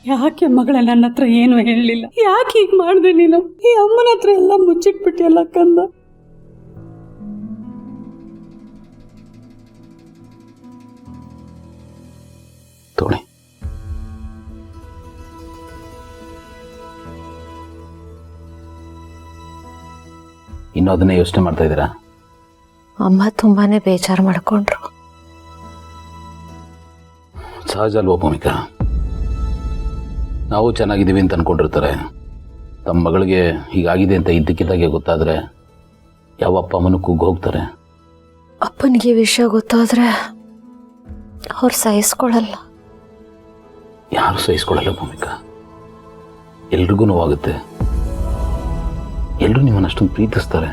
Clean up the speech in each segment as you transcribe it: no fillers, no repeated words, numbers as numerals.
ಯಾಕೆ ಮಗಳೇ ನನ್ನ ಹತ್ರ ಏನು ಹೇಳಲಿಲ್ಲ? ಯಾಕೆ ಹೀಗೆ ಮಾಡಿದೆ ನೀನು? ಈ ಅಮ್ಮನ ಹತ್ರ ಎಲ್ಲ ಮುಚ್ಚಿಟ್ಬಿಟ್ಟಿಯಲ್ಲ ಕಂದ. ತೋಳಿ, ಇನ್ನೂ ಅದನ್ನೇ ಯೋಚನೆ ಮಾಡ್ತಾ ಇದ್ದೀರಾ? ಅಮ್ಮ ತುಂಬಾನೇ ಬೇಜಾರು ಮಾಡ್ಕೊಂಡ್ರು. ಸಹಜ ಅಲ್ವಾ ಭೂಮಿಕಾ? ನಾವು ಚೆನ್ನಾಗಿದ್ದೀವಿ ಅಂತ ಅನ್ಕೊಂಡಿರ್ತಾರೆ. ತಮ್ಮ ಮಗಳಿಗೆ ಹೀಗಾಗಿದೆ ಅಂತ ಇದ್ದಕ್ಕಿದ್ದಾಗೆ ಗೊತ್ತಾದರೆ ಯಾವ ಅಪ್ಪ ಅಮ್ಮನೂ ಕುಗ್ಗಿ ಹೋಗ್ತಾರೆ. ಅಪ್ಪನಿಗೆ ವಿಷಯ ಗೊತ್ತಾದ್ರೆ ಅವ್ರು ಸಹಿಸ್ಕೊಳ್ಳಲ್ಲ. ಯಾರು ಸಹಿಸ್ಕೊಳ್ಳಲ್ಲ ಭೂಮಿಕಾ. ಎಲ್ರಿಗೂ ನೋವಾಗುತ್ತೆ. ಎಲ್ಲರೂ ನಿಮ್ಮನ್ನು ಅಷ್ಟೊಂದು ಪ್ರೀತಿಸ್ತಾರೆ.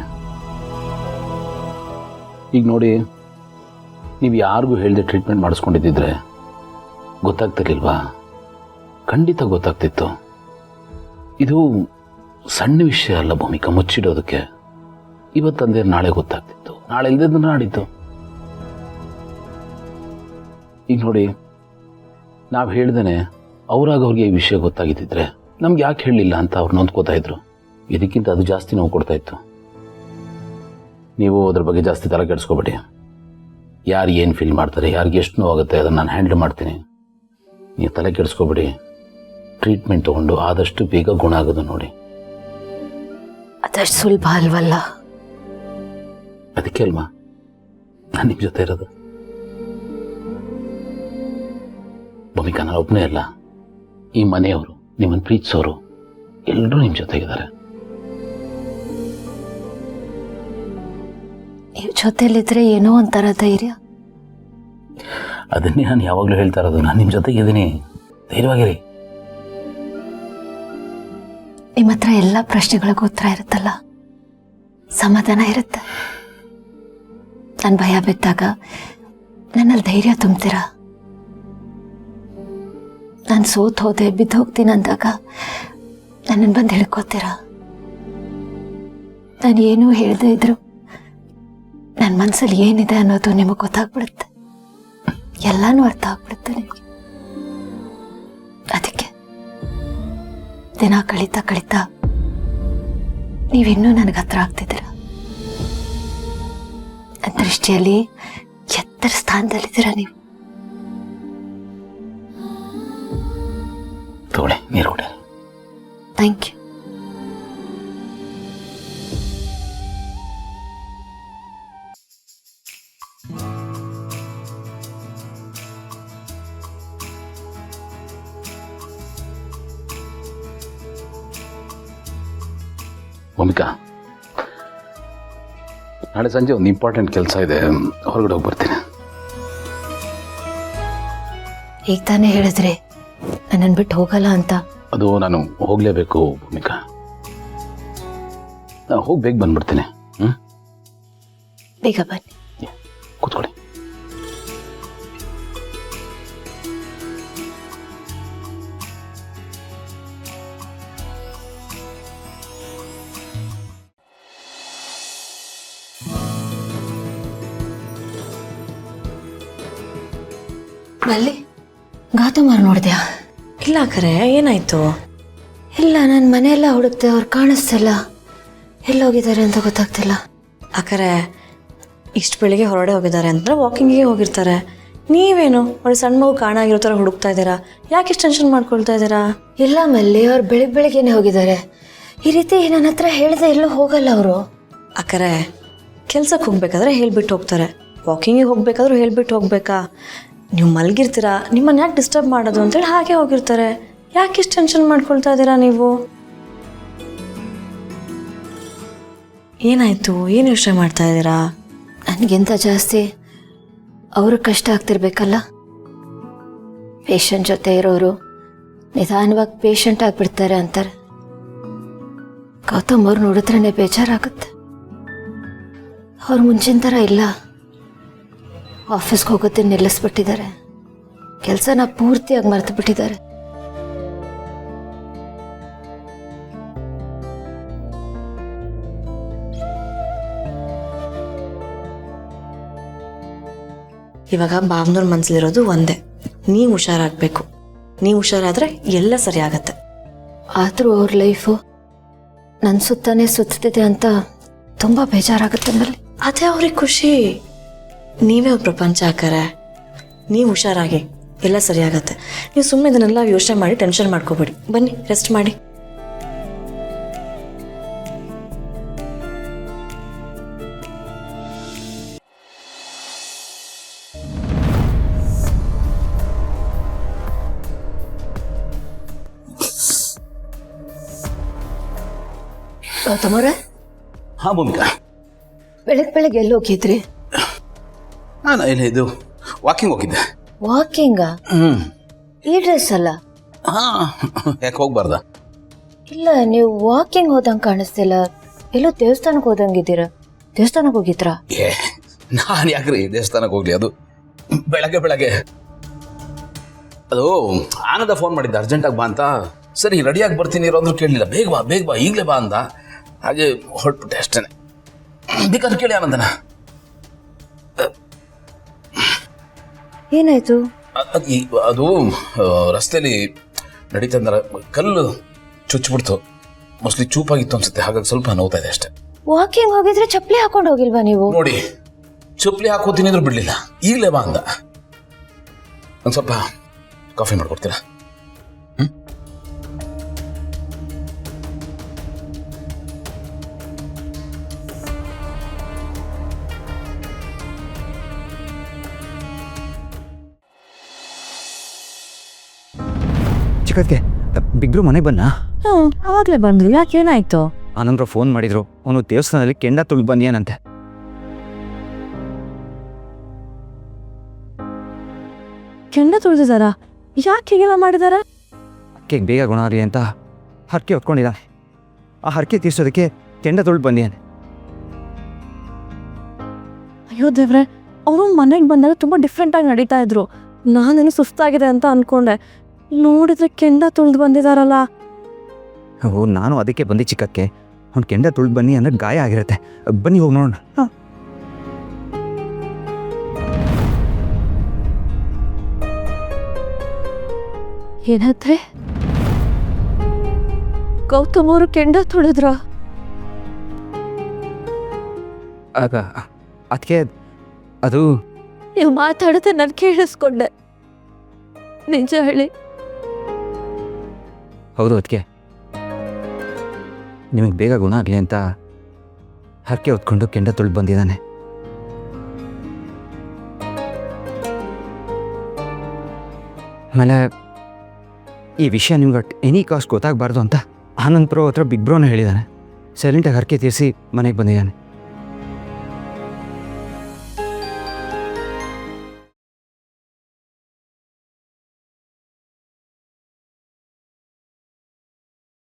ಈಗ ನೋಡಿ, ನೀವು ಯಾರಿಗೂ ಹೇಳಿದೆ ಟ್ರೀಟ್ಮೆಂಟ್ ಮಾಡಿಸ್ಕೊಂಡಿದ್ದಿದ್ರೆ ಗೊತ್ತಾಗ್ತಿರ್ಲಿಲ್ವಾ? ಖಂಡಿತ ಗೊತ್ತಾಗ್ತಿತ್ತು. ಇದು ಸಣ್ಣ ವಿಷಯ ಅಲ್ಲ ಭೂಮಿಕಾ ಮುಚ್ಚಿಡೋದಕ್ಕೆ. ಇವತ್ತಂದ್ರೆ ನಾಳೆ ಗೊತ್ತಾಗ್ತಿತ್ತು, ನಾಳೆ ಇಲ್ದಿದ್ದು ನಾಡಿದ್ದು. ಈಗ ನೋಡಿ, ನಾವು ಹೇಳ್ದೇನೆ ಅವ್ರಿಗೆ ಈ ವಿಷಯ ಗೊತ್ತಾಗಿದ್ದಿದ್ರೆ ನಮ್ಗೆ ಯಾಕೆ ಹೇಳಲಿಲ್ಲ ಅಂತ ಅವ್ರು ನೊಂದ್ಕೋತಾ ಇದ್ರು. ಇದಕ್ಕಿಂತ ಅದು ಜಾಸ್ತಿ ನೋವು ಕೊಡ್ತಾ ಇತ್ತು. ನೀವು ಅದ್ರ ಬಗ್ಗೆ ಜಾಸ್ತಿ ತಲೆ ಕೆಡಿಸ್ಕೋಬೇಡಿ. ಯಾರು ಏನು ಫೀಲ್ ಮಾಡ್ತಾರೆ, ಯಾರಿಗೆ ಎಷ್ಟು ನೋವಾಗುತ್ತೆ ಅದನ್ನು ನಾನು ಹ್ಯಾಂಡಲ್ ಮಾಡ್ತೀನಿ. ನೀವು ತಲೆ ಕೆಡಿಸ್ಕೋಬೇಡಿ. ಟ್ರೀಟ್ಮೆಂಟ್ ತೊಗೊಂಡು ಆದಷ್ಟು ಬೇಗ ಗುಣ ಆಗೋದು ನೋಡಿ. ಅದಷ್ಟು ಸುಲಭ ಅಲ್ವಲ್ಲ. ಅದಕ್ಕೆ ಅಲ್ವಾ ನಾನು ನಿಮ್ಮ ಜೊತೆ ಇರೋದು. ಭೂಮಿಕಾ, ನಾನು ಒಬ್ಬನೇ ಅಲ್ಲ, ಈ ಮನೆಯವರು, ನಿಮ್ಮನ್ನು ಪ್ರೀತಿಸೋರು ಎಲ್ಲರೂ ನಿಮ್ಮ ಜೊತೆಗಿದ್ದಾರೆ. ನೀವು ಜೊತೆಲಿದ್ರೆ ಏನೋ ಒಂಥರ ಧೈರ್ಯ. ಅದನ್ನೇ ನಾನು ಯಾವಾಗಲೂ ಹೇಳ್ತಾ ಇರೋದು. ನಾನು ನಿಮ್ಮ ಜೊತೆಗಿದ್ದೀನಿ, ಧೈರ್ಯವಾಗಿರಿ. ನಿಮ್ಮ ಹತ್ರ ಎಲ್ಲ ಪ್ರಶ್ನೆಗಳಿಗೂ ಉತ್ತರ ಇರುತ್ತಲ್ಲ, ಸಮಾಧಾನ ಇರುತ್ತೆ. ನಾನು ಭಯ ಬಿದ್ದಾಗ ನನ್ನಲ್ಲಿ ಧೈರ್ಯ ತುಂಬ್ತೀರಾ. ನಾನು ಸೋತ್ ಹೋದೆ, ಬಿದ್ದು ಹೋಗ್ತೀನಿ ಅಂದಾಗ ನನ್ನನ್ನು ಬಂದು ಹಿಡ್ಕೋತೀರಾ. ನಾನು ಏನೂ ಹೇಳದೇ ಇದ್ರು ನನ್ನ ಮನಸ್ಸಲ್ಲಿ ಏನಿದೆ ಅನ್ನೋದು ನಿಮಗೆ ಗೊತ್ತಾಗ್ಬಿಡುತ್ತೆ. ಎಲ್ಲಾನು ಅರ್ಥ ಆಗ್ಬಿಡುತ್ತೆ ನಿಮಗೆ. ಅದಕ್ಕೆ ದಿನ ಕಳೀತಾ ಕಳೀತಾ ನೀವಿನ್ನೂ ನನಗೆ ಹತ್ರ ಆಗ್ತಿದ್ದೀರ. ನನ್ನ ದೃಷ್ಟಿಯಲ್ಲಿ ಎತ್ತರ ಸ್ಥಾನದಲ್ಲಿದ್ದೀರಾ ನೀವು. ತಗೊಳ್ಳಿ, ನೀರು ಕೊಡಿ. Thank you. ಭೂಮಿಕಾ, ನಾಳೆ ಸಂಜೆ ಒಂದು ಇಂಪಾರ್ಟೆಂಟ್ ಕೆಲಸ ಇದೆ, ಹೊರಗಡೆ ಹೋಗಿ ಬರ್ತೀನಿ. ಈಗ ತಾನೇ ಹೇಳಿದ್ರಿ ನನ್ನನ್ನು ಬಿಟ್ಟು ಹೋಗಲ್ಲ ಅಂತ. ಅದು ನಾನು ಹೋಗಲೇಬೇಕು ಭೂಮಿಕಾ. ನಾನು ಹೋಗಿ ಬೇಗ ಬಂದ್ಬಿಡ್ತೀನಿ. ಬೇಗ ಬನ್ನಿ. ಕೂತ್ಕೊಳ್ಳಿ. ಮಲ್ಲಿ, ಗಾತಮಾರು ನೋಡಿದ್ಯಾ? ಇಲ್ಲ ಕರೆ, ಏನಾಯ್ತು? ಇಲ್ಲ, ನಾನು ಮನೆಯೆಲ್ಲ ಹುಡುಕ್ತೆ, ಅವ್ರು ಕಾಣಿಸ್ತಿಲ್ಲ. ಎಲ್ಲೋಗಿದ್ದಾರೆ ಅಂತ ಗೊತ್ತಾಗ್ತಿಲ್ಲ. ಅಕರೆ ಇಷ್ಟು ಬೆಳಿಗ್ಗೆ ಹೊರಗಡೆ ಹೋಗಿದ್ದಾರೆ ಅಂದ್ರೆ ವಾಕಿಂಗಿಗೆ ಹೋಗಿರ್ತಾರೆ. ನೀವೇನು ಒಳ್ಳೆ ಸಣ್ಣ ಮಗು ಕಾಣಾಗಿರೋ ಥರ ಹುಡುಕ್ತಾ ಇದ್ದೀರಾ? ಯಾಕೆ ಇಷ್ಟು ಟೆನ್ಷನ್ ಮಾಡ್ಕೊಳ್ತಾ ಇದ್ದೀರಾ? ಇಲ್ಲ ಮಲ್ಲಿ, ಅವ್ರು ಬೆಳಿಗ್ಗೆನೆ ಹೋಗಿದ್ದಾರೆ. ಈ ರೀತಿ ನನ್ನ ಹತ್ರ ಹೇಳಿದೆ ಎಲ್ಲೂ ಹೋಗಲ್ಲ ಅವರು. ಅಕರೆ ಕೆಲ್ಸಕ್ಕೆ ಹೋಗ್ಬೇಕಾದ್ರೆ ಹೇಳ್ಬಿಟ್ಟು ಹೋಗ್ತಾರೆ, ವಾಕಿಂಗಿಗೆ ಹೋಗ್ಬೇಕಾದ್ರೂ ಹೇಳ್ಬಿಟ್ಟು ಹೋಗ್ಬೇಕಾ? ನೀವು ಮಲಗಿರ್ತೀರಾ, ನಿಮ್ಮನ್ನು ಯಾಕೆ ಡಿಸ್ಟರ್ಬ್ ಮಾಡೋದು ಅಂತೇಳಿ ಹಾಗೆ ಹೋಗಿರ್ತಾರೆ. ಯಾಕೆ ಇಷ್ಟು ಟೆನ್ಷನ್ ಮಾಡ್ಕೊಳ್ತಾ ಇದ್ದೀರಾ ನೀವು? ಏನಾಯ್ತು? ಏನು ಯೋಚನೆ ಮಾಡ್ತಾ ಇದ್ದೀರಾ? ನನಗಿಂತ ಜಾಸ್ತಿ ಅವ್ರಿಗೆ ಕಷ್ಟ ಆಗ್ತಿರ್ಬೇಕಲ್ಲ. ಪೇಷಂಟ್ ಜೊತೆ ಇರೋರು ನಿಧಾನವಾಗಿ ಪೇಷಂಟ್ ಆಗಿಬಿಡ್ತಾರೆ ಅಂತಾರೆ. ಗೌತಮ್ ಅವ್ರು ನೋಡಿದ್ರೇ ಬೇಜಾರಾಗುತ್ತೆ. ಅವ್ರು ಮುಂಚಿನ ಥರ ಇಲ್ಲ. ಆಫೀಸ್ಗೆ ಹೋಗೋದೇ ನಿಲ್ಲಿಸ್ಬಿಟ್ಟಿದ್ದಾರೆ. ಕೆಲಸನ ಪೂರ್ತಿಯಾಗಿ ಮರೆತು ಬಿಟ್ಟಿದ್ದಾರೆ. ಇವಾಗ ಭಾವನವ್ರ ಮನಸ್ಸಲ್ಲಿರೋದು ಒಂದೇ, ನೀವು ಹುಷಾರಾಗಬೇಕು. ನೀವು ಹುಷಾರಾದರೆ ಎಲ್ಲ ಸರಿ ಆಗತ್ತೆ. ಆದರೂ ಅವ್ರ ಲೈಫು ನನ್ನ ಸುತ್ತಾನೆ ಸುತ್ತಿದೆ ಅಂತ ತುಂಬ ಬೇಜಾರಾಗುತ್ತೆ ನಲ್ಲಿ. ಅದೇ ಅವ್ರಿಗೆ ಖುಷಿ. ನೀವೇ ಅವ್ರ ಪ್ರಪಂಚ ಹಾಕಾರೆ. ನೀವು ಹುಷಾರಾಗಿ, ಎಲ್ಲ ಸರಿ ಆಗತ್ತೆ. ನೀವು ಸುಮ್ಮನೆ ಇದನ್ನೆಲ್ಲ ಯೋಚನೆ ಮಾಡಿ ಟೆನ್ಷನ್ ಮಾಡ್ಕೋಬೇಡಿ. ಬನ್ನಿ ರೆಸ್ಟ್ ಮಾಡಿ. ಗೌತಮವ್ರೆ, ಹಾಂ ಭೂಮಿಕಾ, ಬೆಳಗ್ಗೆ ಎಲ್ಲಿ ಹೋಗಿದ್ರಿ? ನಾನು ಇದು ವಾಕಿಂಗ್ ಹೋಗಿದ್ದೆ. ವಾಕಿಂಗಾ? ಈ ಡ್ರೆಸ್ ಅಲ್ಲ? ಹಾಂ, ಯಾಕೆ ಹೋಗ್ಬಾರ್ದ? ಇಲ್ಲ, ನೀವು ವಾಕಿಂಗ್ ಹೋದಂಗೆ ಕಾಣಿಸ್ತಿಲ್ಲ. ಎಲ್ಲೋ ದೇವಸ್ಥಾನಕ್ಕೆ ಹೋದಂಗಿದ್ದೀರಾ. ದೇವಸ್ಥಾನಕ್ಕೆ ಹೋಗಿದ್ರಾ? ಏ, ನಾನು ಯಾಕ್ರಿ ದೇವಸ್ಥಾನಕ್ಕೆ ಹೋಗ್ಲಿ? ಅದು ಬೆಳಗ್ಗೆ ಅದು ಆನಂದ ಫೋನ್ ಮಾಡಿದ್ದೆ, ಅರ್ಜೆಂಟಾಗಿ ಬಾ ಅಂತ. ಸರಿ ರೆಡಿಯಾಗಿ ಬರ್ತೀನಿ ಇರೋ ಅಂದ್ರೂ ಕೇಳಲಿಲ್ಲ. ಬೇಗ ಬಾ ಈಗಲೇ ಬಾ ಅಂದ. ಹಾಗೆ ಹೊರಟ್ಬಿಟ್ಟೆ ಅಷ್ಟೇ. ಬೇಕಾದ್ರೆ ಕೇಳಿ ಆನಂದನ. ಏನಾಯ್ತು? ಅದು ರಸ್ತೆಯಲ್ಲಿ ನಡೀತಂದ್ರೆ ಕಲ್ಲು ಚುಚ್ಚಿಬಿಡ್ತು. ಮೋಸ್ಟ್ಲಿ ಚೂಪಾಗಿತ್ತು ಅನ್ಸುತ್ತೆ, ಹಾಗಾಗಿ ಸ್ವಲ್ಪ ನೋವ್ತಾ ಇದೆ ಅಷ್ಟೇ. ವಾಕಿಂಗ್ ಹೋಗಿದ್ರೆ ಚಪ್ಪಲಿ ಹಾಕೊಂಡು ಹೋಗಿಲ್ವಾ ನೀವು? ನೋಡಿ, ಚಪ್ಪಲಿ ಹಾಕೋತೀನಿ ಅಂದ್ರೂ ಬಿಡಲಿಲ್ಲ. ಈಗಲೇ ಬಾ ಅಂದ. ಒಂದು ಸ್ವಲ್ಪ ಕಾಫಿ ಮಾಡ್ಕೊಡ್ತೀರಾ? ಚಿಕ್ಕಕ್ಕೆ ಬಿಗ್ರು ಮನೆಗೆ ಬನ್ನ? ಅವಾಗಲೇ ಬಂದ್ರು. ಯಾಕೆ, ಏನಾಯ್ತು? ಆನಂದ್ರ ಫೋನ್ ಮಾಡಿದ್ರು. ಅವನು ದೇವಸ್ಥಾನದಲ್ಲಿ ಕೆಂಡ ತುಳ್ದು ಬಂದಿಯಾನಂತೆ. ಕೆಂಡ ತುಳಿದಾರ? ಯಾಕೆ ಹೀಗೆಲ್ಲ ಮಾಡಿದಾರ? ಅಕ್ಕೆಗೆ ಬೇಗ ಗುಣ ಆಗಲಿ ಅಂತ ಹರಕೆ ಹೊತ್ಕೊಂಡಿದ್ದಾನೆ. ಆ ಹರಕೆ ತೀರ್ಸೋದಕ್ಕೆ ಕೆಂಡ ತುಳ್ದು ಬಂದಿಯಾನೆ. ಅಯ್ಯೋ ದೇವ್ರೆ, ಅವರು ಮನೆಗೆ ಬಂದಾಗ ತುಂಬ ಡಿಫ್ರೆಂಟಾಗಿ ನಡೀತಾ ಇದ್ರು. ನಾನೇನು ಸುಸ್ತಾಗಿದೆ ಅಂತ ಅಂದ್ಕೊಂಡೆ. ನೋಡಿದ್ರೆ ಕೆಂಡ ತುಳಿದು ಬಂದಿದಾರಲ್ಲ. ಓ, ನಾನು ಅದಕ್ಕೆ ಬಂದೆ ಚಿಕ್ಕಕ್ಕೆ. ಅವ್ನು ಕೆಂಡ ತುಳ್ದು ಬನ್ನಿ ಅಂದ್ರೆ ಗಾಯ ಆಗಿರುತ್ತೆ. ಬನ್ನಿ ಹೋಗಿ ನೋಡೋಣ. ಹಾಂ. ಏನತ್ರೆ, ಗೌತಮ್ ಅವರು ಕೆಂಡ ತುಳಿದ್ರ? ಆಗ ಅದಕ್ಕೆ ಅದು ನೀವು ಮಾತಾಡುತ್ತೆ ನಾನು ಕೇಳಿಸ್ಕೊಂಡೆ. ನಿಜ ಹೇಳಿ. ಹೌದು, ಅದಕ್ಕೆ ನಿಮಗೆ ಬೇಗ ಗುಣ ಆಗಲಿ ಅಂತ ಹರಕೆ ಹೊತ್ಕೊಂಡು ಕೆಂಡ ತುಳ್ದು ಬಂದಿದ್ದಾನೆ. ಆಮೇಲೆ ಈ ವಿಷಯ ನಿಮ್ಗೆ ಎನಿ ಕಾಸ್ಟ್ ಗೊತ್ತಾಗಬಾರ್ದು ಅಂತ ಆನಂದ್ ಪ್ರೋ ಹತ್ರ ಬಿಗ್ ಬ್ರೋನ ಹೇಳಿದ್ದಾನೆ. ಸೈಲೆಂಟಾಗಿ ಹರಕೆ ತೀರಿಸಿ ಮನೆಗೆ ಬಂದಿದ್ದಾನೆ.